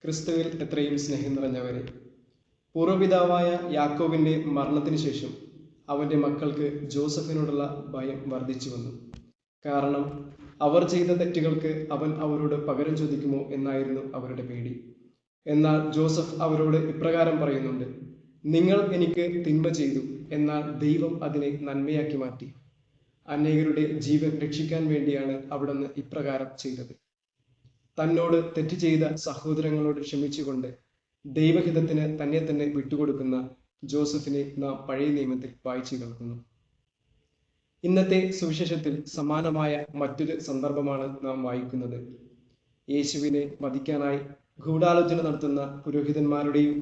ക്രിസ്തുവിൽ എത്രയും സ്നേഹം നിറഞ്ഞവരെ, പൂർവ്വപിതാവായ യാക്കോബിന്റെ മരണത്തിന് ശേഷം അവന്റെ മക്കൾക്ക് ജോസഫിനോടുള്ള ഭയം വർദ്ധിച്ചു വന്നു. കാരണം അവർ ചെയ്ത തെറ്റുകൾക്ക് അവൻ അവരോട് പകരം ചോദിക്കുമോ എന്നായിരുന്നു അവരുടെ പേടി. എന്നാൽ ജോസഫ് അവരോട് ഇപ്രകാരം പറയുന്നുണ്ട്: നിങ്ങൾ എനിക്ക് തിന്മ ചെയ്തു, എന്നാൽ ദൈവം അതിനെ നന്മയാക്കി മാറ്റി. അനേകരുടെ ജീവൻ രക്ഷിക്കാൻ വേണ്ടിയാണ് അവിടുന്ന് ഇപ്രകാരം ചെയ്തത്. തന്നോട് തെറ്റ് ചെയ്ത സഹോദരങ്ങളോട് ക്ഷമിച്ചുകൊണ്ട് ദൈവഹിതത്തിന് തന്നെ വിട്ടുകൊടുക്കുന്ന ജോസഫിനെ നാം പഴയ നിയമത്തിൽ വായിച്ചു കേൾക്കുന്നു. ഇന്നത്തെ സുവിശേഷത്തിൽ സമാനമായ മറ്റൊരു സന്ദർഭമാണ് നാം വായിക്കുന്നത്. യേശുവിനെ വധിക്കാനായി ഗൂഢാലോചന നടത്തുന്ന പുരോഹിതന്മാരുടെയും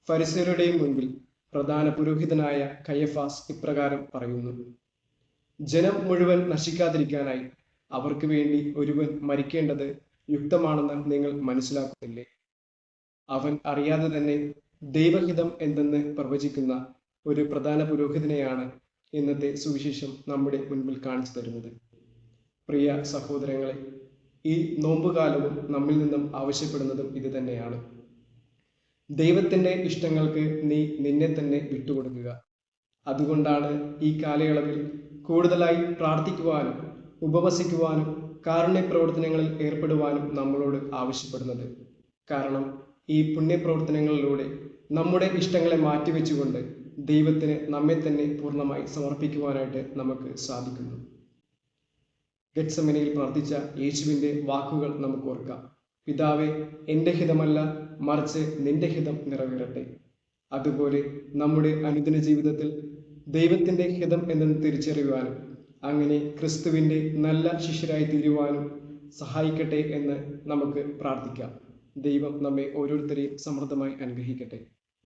ഫരിസേയരുടെയും മുൻപിൽ പ്രധാന പുരോഹിതനായ കയഫാസ് ഇപ്രകാരം പറയുന്നു: ജനം മുഴുവൻ നശിക്കാതിരിക്കാനായി അവർക്ക് വേണ്ടി ഒരുവൻ മരിക്കേണ്ടത് യുക്തമാണെന്ന് നിങ്ങൾ മനസ്സിലാക്കുന്നില്ലേ? അവൻ അറിയാതെ തന്നെ ദൈവഹിതം എന്തെന്ന് പ്രവചിക്കുന്ന ഒരു പ്രധാന പുരോഹിതനെയാണ് ഇന്നത്തെ സുവിശേഷം നമ്മുടെ മുൻപിൽ കാണിച്ചു തരുന്നത്. പ്രിയ സഹോദരങ്ങളെ, ഈ നോമ്പുകാലവും നമ്മിൽ നിന്നും ആവശ്യപ്പെടുന്നതും ഇത് തന്നെയാണ്. ദൈവത്തിന്റെ ഇഷ്ടങ്ങൾക്ക് നീ നിന്നെ തന്നെ വിട്ടുകൊടുക്കുക. അതുകൊണ്ടാണ് ഈ കാലയളവിൽ കൂടുതലായി പ്രാർത്ഥിക്കുവാനും ഉപവസിക്കുവാനും കാരുണ്യപ്രവർത്തനങ്ങളിൽ ഏർപ്പെടുവാനും നമ്മളോട് ആവശ്യപ്പെടുന്നത്. കാരണം ഈ പുണ്യപ്രവർത്തനങ്ങളിലൂടെ നമ്മുടെ ഇഷ്ടങ്ങളെ മാറ്റിവെച്ചുകൊണ്ട് ദൈവത്തിന് നമ്മെ തന്നെ പൂർണ്ണമായി സമർപ്പിക്കുവാനായിട്ട് നമുക്ക് സാധിക്കുന്നു. ഗെത്സമനയിൽ പ്രാർത്ഥിച്ച യേശുവിൻ്റെ വാക്കുകൾ നമുക്ക് ഓർക്കാം: പിതാവേ, എൻ്റെ ഹിതമല്ല, മറിച്ച് നിന്റെ ഹിതം നിറവേറട്ടെ. അതുപോലെ നമ്മുടെ അനുദിന ജീവിതത്തിൽ ദൈവത്തിൻ്റെ ഹിതം എന്തെന്ന് തിരിച്ചറിയുവാനും അങ്ങനെ ക്രിസ്തുവിൻ്റെ നല്ല ശിഷ്യരായി തീരുവാനും സഹായിക്കട്ടെ എന്ന് നമുക്ക് പ്രാർത്ഥിക്കാം. ദൈവം നമ്മെ ഓരോരുത്തരെയും സമൃദ്ധമായി അനുഗ്രഹിക്കട്ടെ.